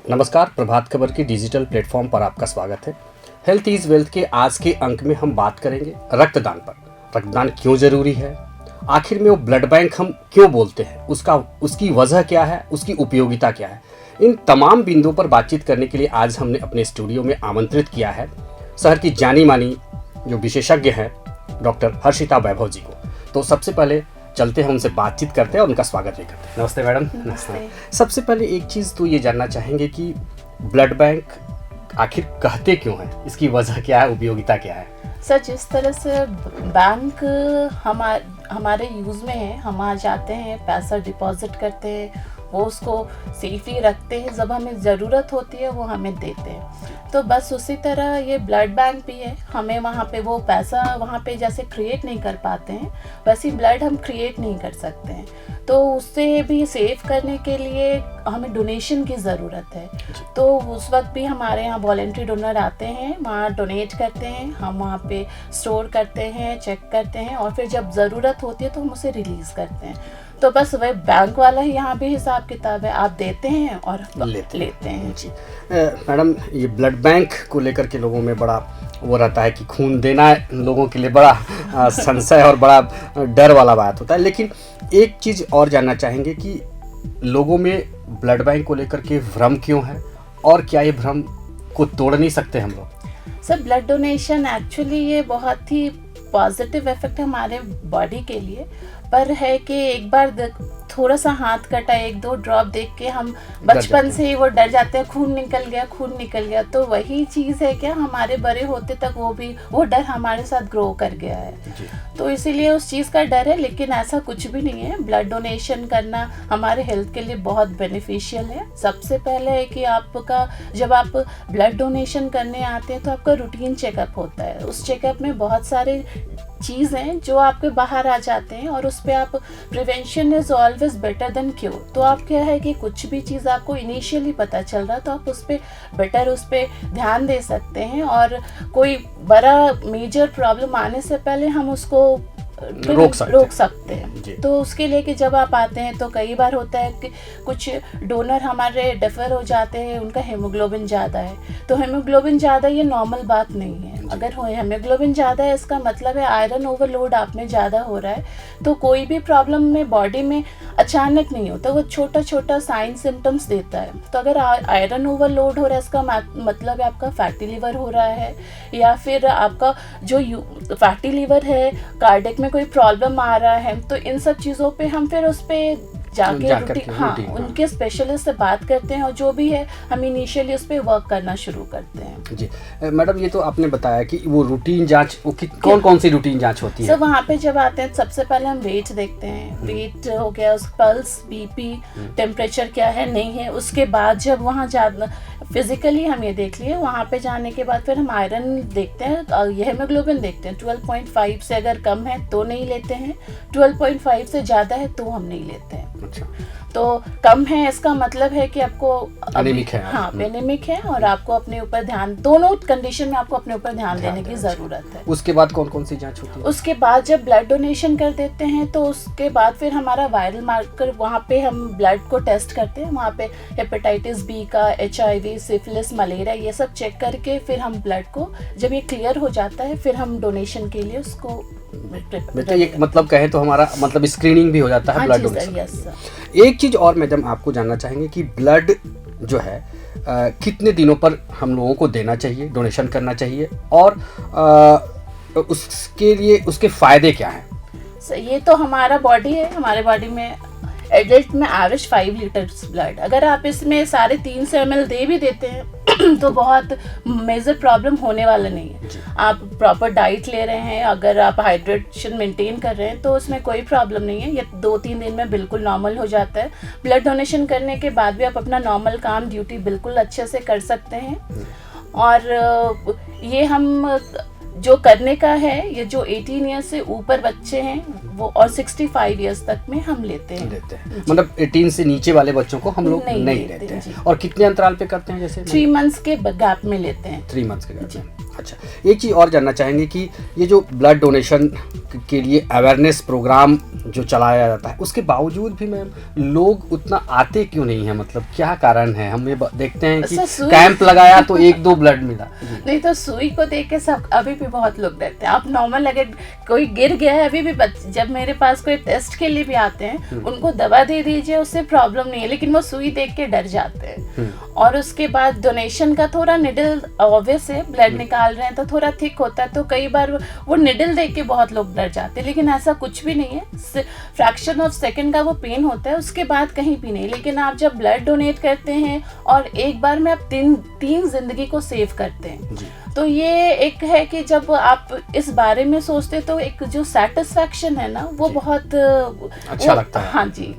नमस्कार, प्रभात खबर की digital platform पर आपका स्वागत है। हेल्थ इज़ वेल्थ के आज के अंक में हम बात करेंगे रक्तदान पर। रक्तदान क्यों ज़रूरी है, आखिर में वो ब्लड बैंक हम क्यों बोलते हैं, उसकी वजह क्या है, उसकी उपयोगिता क्या है। इन तमाम बिंदुओं पर बातचीत करने के लिए आज हमने अपने स्टूडियो में आमंत्रित किया है शहर की जानी मानी जो विशेषज्ञ हैं डॉक्टर हर्षिता वैभव जी को। तो सबसे पहले चलते हैं, उनसे बातचीत करते हैं और उनका स्वागत भी करते हैं। नमस्ते मैडम। नमस्ते। सबसे पहले एक चीज़ तो ये जानना चाहेंगे कि ब्लड बैंक आखिर कहते क्यों हैं, इसकी वजह क्या है, उपयोगिता क्या है? सर, जिस तरह से बैंक हमारे यूज़ में है, हम वहाँ जाते हैं, पैसा डिपॉजिट करते हैं, वो उसको सेफली रखते हैं, जब हमें ज़रूरत होती है वो हमें देते हैं। तो बस उसी तरह ये ब्लड बैंक भी है, हमें वहाँ पे वो पैसा वहाँ पे जैसे क्रिएट नहीं कर पाते हैं, वैसे ब्लड हम क्रिएट नहीं कर सकते हैं। तो उससे भी सेव करने के लिए हमें डोनेशन की ज़रूरत है। तो उस वक्त भी हमारे यहाँ वॉलेंट्री डोनर आते हैं, वहाँ डोनेट करते हैं, हम वहाँ पे स्टोर करते हैं, चेक करते हैं और फिर जब ज़रूरत होती है तो हम उसे रिलीज़ करते हैं। तो बस वह बैंक वाला ही यहाँ भी हिसाब किताब है, आप देते हैं और लेते हैं। जी मैडम, ये ब्लड बैंक को लेकर के लोगों में बड़ा वो रहता है कि खून देना लोगों के लिए बड़ा संशय और बड़ा डर वाला बात होता है। लेकिन एक चीज़ और जानना चाहेंगे कि लोगों में ब्लड बैंक को लेकर के भ्रम क्यों है और क्या ये भ्रम को तोड़ नहीं सकते हम लोग? सर, ब्लड डोनेशन एक्चुअली ये बहुत ही पॉजिटिव इफेक्ट है हमारे बॉडी के लिए, पर है कि एक बार थोड़ा सा हाथ कटा, 1-2 ड्रॉप देख के हम बचपन से ही वो डर जाते हैं, खून निकल गया। तो वही चीज़ है क्या, हमारे बड़े होते तक वो डर हमारे साथ ग्रो कर गया है। तो इसीलिए उस चीज़ का डर है, लेकिन ऐसा कुछ भी नहीं है। ब्लड डोनेशन करना हमारे हेल्थ के लिए बहुत बेनिफिशियल है। सबसे पहले है कि आपका जब आप ब्लड डोनेशन करने आते हैं तो आपका रूटीन चेकअप होता है। उस चेकअप में बहुत सारे चीज़ हैं जो आपके बाहर आ जाते हैं और उस पर आप prevention is always better than cure. तो आप क्या है कि कुछ भी चीज़ आपको इनिशियली पता चल रहा तो आप उस पर ध्यान दे सकते हैं और कोई बड़ा मेजर प्रॉब्लम आने से पहले हम उसको रोक सकते हैं। तो उसके लिए कि जब आप आते हैं तो कई बार होता है कि कुछ डोनर हमारे डिफर हो जाते हैं, उनका हेमोग्लोबिन ज़्यादा है। तो हेमोग्लोबिन ज़्यादा ये नॉर्मल बात नहीं है। अगर हेमोग्लोबिन ज़्यादा है इसका मतलब है आयरन ओवरलोड आप में ज़्यादा हो रहा है। तो कोई भी प्रॉब्लम में बॉडी में अचानक नहीं होता, वो छोटा छोटा साइन सिम्टम्स देता है। तो अगर आयरन ओवरलोड हो रहा है इसका मतलब है आपका फैटी लिवर हो रहा है, या फिर आपका जो फैटी लिवर है, कार्डियक में कोई प्रॉब्लम आ रहा है। तो इन सब चीज़ों पे हम फिर उस पर जाके उनके स्पेशलिस्ट से बात करते हैं और जो भी है हम इनिशियली उस पर वर्क करना शुरू करते हैं। जी मैडम, ये तो आपने बताया कि वो रूटीन जांच, कौन सी रूटीन जांच होती है? सर, वहाँ पे जब आते हैं सबसे पहले हम वेट देखते हैं, वेट हो गया, उस पल्स, बीपी, टेम्परेचर क्या है नहीं है। उसके बाद जब वहाँ जाना फिजिकली हम ये देख लिए, वहाँ पे जाने के बाद फिर हम आयरन देखते हैं, ये हेमोग्लोबिन देखते हैं। 12.5 से अगर कम है तो नहीं लेते हैं, 12.5 से ज़्यादा है तो हम नहीं लेते हैं। अच्छा। तो कम है इसका मतलब है कि आपको एनीमिक है। हाँ, एनीमिक है और आपको अपने ऊपर ध्यान, दोनों कंडीशन में आपको अपने ऊपर ध्यान देने की ज़रूरत है। उसके बाद कौन सी जांच होती है? उसके बाद जब ब्लड डोनेशन कर देते हैं तो उसके बाद फिर हमारा वायरल मार्कर, वहाँ पे हम ब्लड को टेस्ट करते हैं। वहाँ पे हेपेटाइटिस बी का, HIV, सिफिलिस, मलेरिया, ये सब चेक करके फिर हम ब्लड को, जब ये क्लियर हो जाता है फिर हम डोनेशन के लिए उसको ये मतलब कहें तो हमारा मतलब स्क्रीनिंग भी हो जाता है ब्लड डोनेशन। एक चीज़ और मैडम आपको जानना चाहेंगे कि ब्लड जो है कितने दिनों पर हम लोगों को देना चाहिए, डोनेशन करना चाहिए, और उसके लिए उसके फ़ायदे क्या हैं? ये तो हमारा बॉडी है, हमारे बॉडी में एडल्ट में एवरेज 5 लीटर्स ब्लड, अगर आप इसमें 350 ml दे भी देते हैं तो बहुत मेजर प्रॉब्लम होने वाला नहीं है। आप प्रॉपर डाइट ले रहे हैं, अगर आप हाइड्रेशन मेंटेन कर रहे हैं तो उसमें कोई प्रॉब्लम नहीं है। ये 2-3 दिन में बिल्कुल नॉर्मल हो जाता है। ब्लड डोनेशन करने के बाद भी आप अपना नॉर्मल काम, ड्यूटी बिल्कुल अच्छे से कर सकते हैं। और ये हम जो करने का है, ये जो 18 ईयर्स से ऊपर बच्चे हैं वो, और 65 ईयर्स तक में हम लेते हैं। मतलब 18 से नीचे वाले बच्चों को हम लोग नहीं लेते हैं। और कितने अंतराल पे करते हैं? जैसे 3 मंथ्स के गैप में लेते हैं। 3 मंथ्स के गैप में। अच्छा, एक चीज़ और जानना चाहेंगे कि ये जो ब्लड डोनेशन के लिए अवेयरनेस प्रोग्राम जो चलाया जाता है, उसके बावजूद भी मैम लोग उतना आते क्यों नहीं हैं? मतलब क्या कारण है? हम ये देखते हैं कि कैंप लगाया तो 1-2 ब्लड मिला। नहीं तो सुई को देख के सब अभी भी बहुत लोग डरते हैं। आप नॉर्मल अगर कोई गिर गया है, अभी भी जब मेरे पास कोई टेस्ट के लिए भी आते हैं, उनको दवा दे दीजिए, उससे प्रॉब्लम नहीं है, लेकिन वो सुई देख के डर जाते हैं। और उसके बाद डोनेशन का थोड़ा निडल, ऑब्वियस है ब्लड निकाल रहे हैं तो थोड़ा थिक होता है, तो कई बार वो निडल देख के बहुत लोग डर जाते हैं, लेकिन ऐसा कुछ भी नहीं है। फ्रैक्शन ऑफ सेकंड का वो पेन होता है, उसके बाद कहीं भी नहीं। लेकिन आप जब ब्लड डोनेट करते हैं और एक बार में आप तीन जिंदगी को सेव करते हैं, तो ये एक है कि जब आप इस बारे में सोचते तो एक जो सेटिस्फैक्शन है ना, वो बहुत अच्छा लगता है। हाँ जी।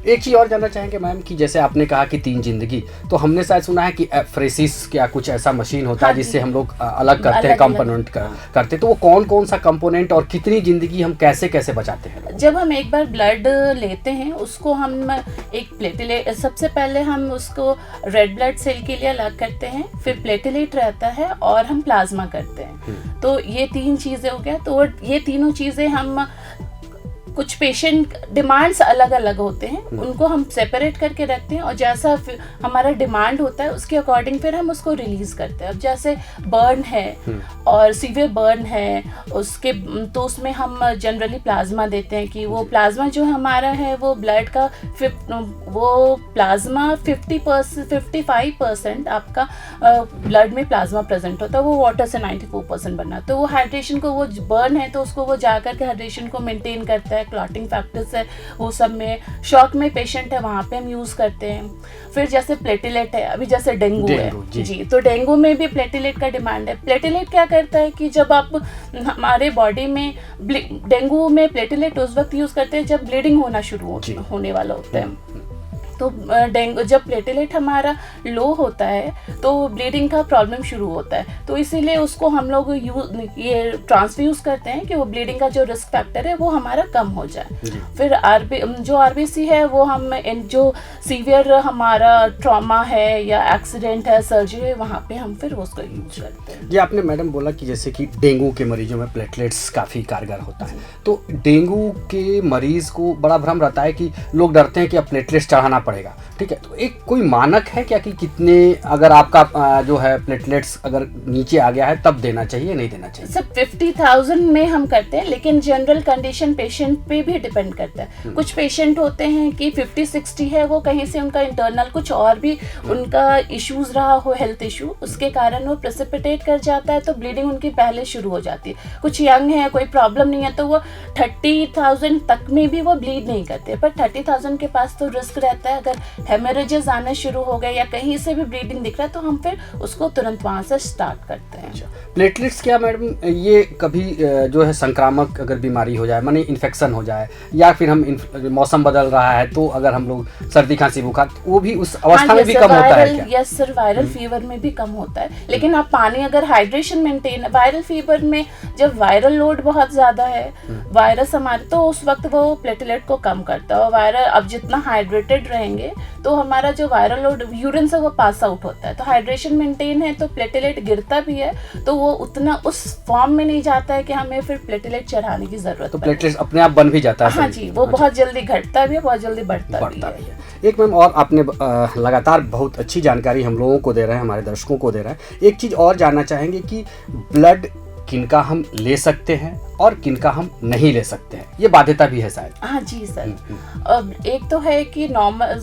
एक चीज़ और जानना चाहेंगे मैम कि जैसे आपने कहा कि 3 जिंदगी, तो हमने शायद सुना है कि एफरेसिस क्या कुछ ऐसा मशीन होता है जिससे हम लोग अलग करते हैं, कंपोनेंट करते, तो वो कौन सा कंपोनेंट और कितनी जिंदगी हम कैसे बचाते हैं? जब हम एक बार ब्लड लेते हैं, उसको हम एक प्लेटलेट, सबसे पहले हम उसको रेड ब्लड सेल के लिए अलग करते हैं, फिर प्लेटलेट रहता है और हम प्लाज्मा करते हैं। तो ये 3 चीज़ें हो गया। तो ये तीनों चीज़ें हम, कुछ पेशेंट डिमांड्स अलग अलग होते हैं, उनको हम सेपरेट करके रखते हैं और जैसा हमारा डिमांड होता है उसके अकॉर्डिंग फिर हम उसको रिलीज करते हैं। अब जैसे बर्न है और सीवियर बर्न है, उसके तो उसमें हम जनरली प्लाज्मा देते हैं कि वो प्लाज्मा जो हमारा है वो ब्लड का वो प्लाज्मा 55% आपका ब्लड में प्लाज्मा प्रेजेंट होता है, वो वाटर से 94% बना। तो वो हाइड्रेशन को, वो बर्न है तो उसको वो जाकर के हाइड्रेशन को मेंटेन करता है, क्लॉटिंग फैक्टर्स है वो सब में। शॉक में पेशेंट है, वहाँ पे हम यूज़ करते हैं। फिर जैसे प्लेटलेट है, अभी जैसे डेंगू है जी, तो डेंगू में भी प्लेटलेट का डिमांड है। प्लेटलेट क्या करता है कि जब आप हमारे बॉडी में डेंगू में प्लेटलेट उस वक्त यूज़ करते हैं जब ब्लीडिंग होना शुरू होने वाला होता है। तो डेंगू, जब प्लेटलेट हमारा लो होता है तो ब्लीडिंग का प्रॉब्लम शुरू होता है, तो इसीलिए उसको हम लोग ये ट्रांसफ्यूज करते हैं कि वो ब्लीडिंग का जो रिस्क फैक्टर है वो हमारा कम हो जाए। फिर जो आरबीसी है वो हम जो सीवियर हमारा ट्रॉमा है या एक्सीडेंट है, सर्जरी है, वहाँ पे हम फिर उसको यूज करते हैं। जी, आपने मैडम बोला कि जैसे कि डेंगू के मरीजों में प्लेटलेट्स काफ़ी कारगर होता है, तो डेंगू के मरीज को बड़ा भ्रम रहता है कि लोग डरते हैं कि अब प्लेटलेट्स चढ़ाना पड़ेगा, ठीक है, तो एक कोई मानक है क्या कि कितने, अगर आपका जो है प्लेटलेट्स अगर नीचे आ गया है तब देना चाहिए, नहीं देना चाहिए? सब 50,000 में हम करते हैं, लेकिन जनरल कंडीशन पेशेंट पे भी डिपेंड करता है। कुछ पेशेंट होते हैं कि 50-60 है, वो कहीं से उनका इंटरनल कुछ और भी उनका इश्यूज रहा हो, हेल्थ इशू, उसके कारण वो प्रेसिपिटेट कर जाता है, तो ब्लीडिंग उनकी पहले शुरू हो जाती है। कुछ यंग है, कोई प्रॉब्लम नहीं है, तो वो 30,000 तक में भी वो ब्लीड नहीं करते, पर 30,000 के पास तो रिस्क रहता है। अगर हेमरेजेस आने शुरू हो गए या कहीं से भी ब्लीडिंग दिख रहा है तो हम फिर उसको तुरंत वहाँ से स्टार्ट करते हैं। अच्छा, प्लेटलेट्स क्या मैडम ये कभी जो है संक्रामक अगर बीमारी हो जाए, माने इन्फेक्शन हो जाए, या फिर हम मौसम बदल रहा है तो अगर हम लोग सर्दी खांसी बुखार, वो भी उस अवस्था में भी कम होता है क्या? यस सर, वायरल फीवर में भी कम होता है, लेकिन आप पानी अगर हाइड्रेशन मेंटेन, वायरल फीवर में जब वायरल लोड बहुत ज़्यादा है, वायरस हमारे, तो उस वक्त वो प्लेटलेट को कम करता है। और वायरल अब जितना हाइड्रेटेड रहेंगे तो हमारा जो वायरल लोड यूरिन से वो पास आउट होता है, तो हाइड्रेशन मेंटेन है तो प्लेटलेट गिरता भी है, तो वो उतना उस फॉर्म में नहीं जाता है कि हमें फिर प्लेटलेट चढ़ाने की जरूरत, तो प्लेटलेट अपने आप बन भी जाता है। हाँ जी, वो बहुत जल्दी घटता भी है, बहुत जल्दी बढ़ता भी है। एक मैम और आपने लगातार बहुत अच्छी जानकारी हम लोगों को दे रहे हैं, हमारे दर्शकों को दे रहे हैं। एक चीज़ और जानना चाहेंगे कि ब्लड किनका हम ले सकते हैं और किनका हम नहीं ले सकते हैं, ये बाध्यता भी है शायद? हाँ जी सर, अब एक तो है कि नॉर्मल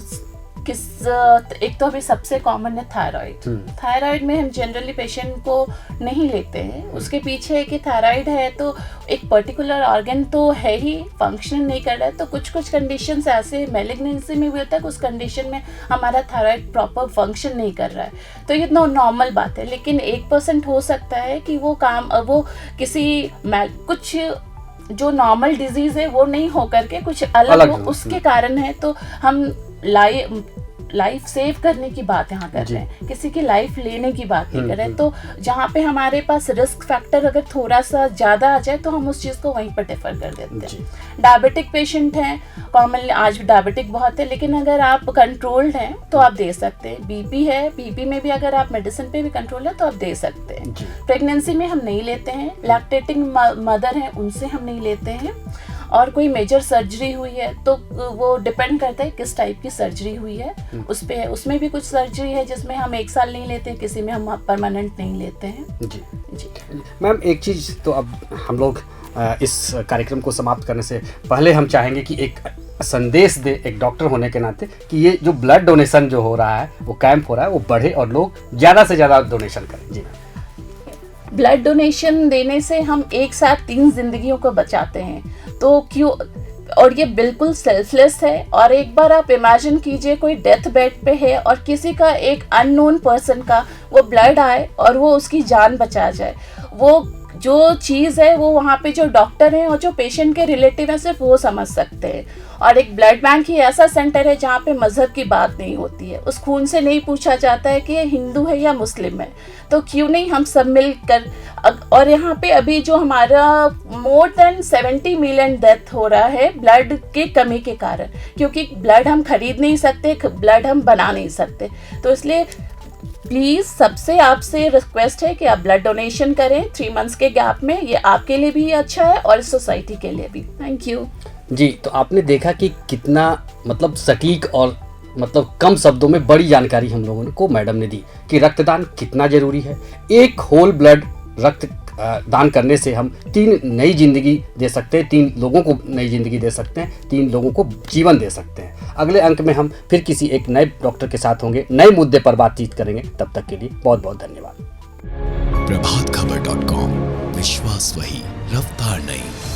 एक तो अभी सबसे कॉमन है थायराइड। थायराइड में हम जनरली पेशेंट को नहीं लेते हैं, उसके पीछे है कि थायराइड है तो एक पर्टिकुलर ऑर्गन तो है ही, फंक्शन नहीं कर रहा है, तो कुछ कंडीशंस ऐसे मैलिग्नेंसी में भी होता है, कुछ कंडीशन में हमारा थायराइड प्रॉपर फंक्शन नहीं कर रहा है, तो ये तो नॉर्मल बात है। लेकिन 1% हो सकता है कि वो किसी कुछ जो नॉर्मल डिजीज है वो नहीं हो करके कुछ अलग हो, उसके कारण है, तो हम लाइफ सेव करने की बात यहाँ कर रहे हैं, किसी की लाइफ लेने की बात नहीं कर रहे हैं। तो जहाँ पे हमारे पास रिस्क फैक्टर अगर थोड़ा सा ज़्यादा आ जाए तो हम उस चीज़ को वहीं पर डिफर कर देते हैं। डायबिटिक पेशेंट हैं, कॉमनली आज डायबिटिक बहुत है, लेकिन अगर आप कंट्रोल्ड हैं तो आप दे सकते हैं। बीपी है, बीपी में भी अगर आप मेडिसिन पे भी कंट्रोल है तो आप दे सकते हैं। प्रेगनेंसी में हम नहीं लेते हैं, लैक्टेटिंग मदर हैं उनसे हम नहीं लेते हैं। और कोई मेजर सर्जरी हुई है तो वो डिपेंड करता है किस टाइप की सर्जरी हुई है उस पे। उसमें भी कुछ सर्जरी है जिसमें हम 1 साल नहीं लेते हैं, किसी में हम परमानेंट नहीं लेते हैं। जी मैम, एक चीज़ तो अब हम लोग इस कार्यक्रम को समाप्त करने से पहले हम चाहेंगे कि एक संदेश दे एक डॉक्टर होने के नाते कि ये जो ब्लड डोनेशन जो हो रहा है, वो कैंप हो रहा है, वो बढ़े और लोग ज़्यादा से ज़्यादा डोनेशन करें। जी मैम। ब्लड डोनेशन देने से हम एक साथ 3 जिंदगियों को बचाते हैं, तो क्यों, और ये बिल्कुल सेल्फलेस है। और एक बार आप इमेजिन कीजिए कोई डेथ बेड पे है और किसी का, एक अननोन पर्सन का वो ब्लड आए और वो उसकी जान बचा जाए। वो जो चीज़ है वो वहाँ पे जो डॉक्टर हैं और जो पेशेंट के रिलेटिव हैं सिर्फ वो समझ सकते हैं। और एक ब्लड बैंक ही ऐसा सेंटर है जहाँ पे मज़हब की बात नहीं होती है, उस खून से नहीं पूछा जाता है कि ये हिंदू है या मुस्लिम है। तो क्यों नहीं हम सब मिलकर, और यहाँ पे अभी जो हमारा मोर देन 70 मिलियन डेथ हो रहा है ब्लड की कमी के कारण, क्योंकि ब्लड हम खरीद नहीं सकते, ब्लड हम बना नहीं सकते। तो इसलिए प्लीज़ सबसे आपसे रिक्वेस्ट है कि आप ब्लड डोनेशन करें 3 मंथ्स के गैप में। ये आपके लिए भी अच्छा है और सोसाइटी के लिए भी। Thank you. जी, तो आपने देखा कि कितना मतलब सटीक और मतलब कम शब्दों में बड़ी जानकारी हम लोगों को मैडम ने दी कि रक्तदान कितना ज़रूरी है। एक होल ब्लड रक्त दान करने से हम 3 नई जिंदगी दे सकते हैं, 3 लोगों को नई जिंदगी दे सकते हैं, 3 लोगों को जीवन दे सकते हैं। अगले अंक में हम फिर किसी एक नए डॉक्टर के साथ होंगे, नए मुद्दे पर बातचीत करेंगे। तब तक के लिए बहुत बहुत धन्यवाद। प्रभातखबर.com, विश्वास वही, रफ्तार नहीं।